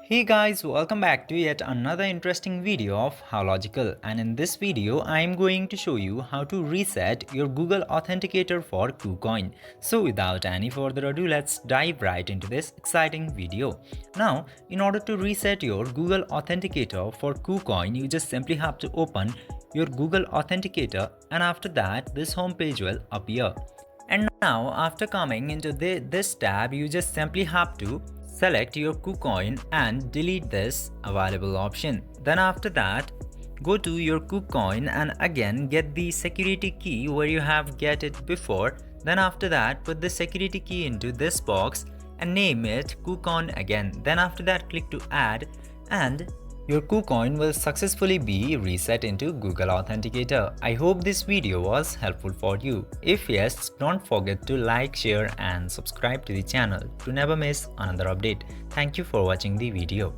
Hey guys, welcome back to yet another interesting video of How Logical, and in this video I am going to show you how to reset your Google Authenticator for KuCoin. So without any further ado, let's dive right into this exciting video. Now, in order to reset your Google Authenticator for KuCoin, you just simply have to open your Google Authenticator, and after that this home page will appear. And now after coming into this tab, you just simply have to select your KuCoin and delete this available option. Then after that, go to your KuCoin and again get the security key where you have get it before. Then after that, put the security key into this box and name it KuCoin again. Then after that, click to add, and your KuCoin will successfully be reset into Google Authenticator. I hope this video was helpful for you. If yes, don't forget to like, share and subscribe to the channel to never miss another update. Thank you for watching the video.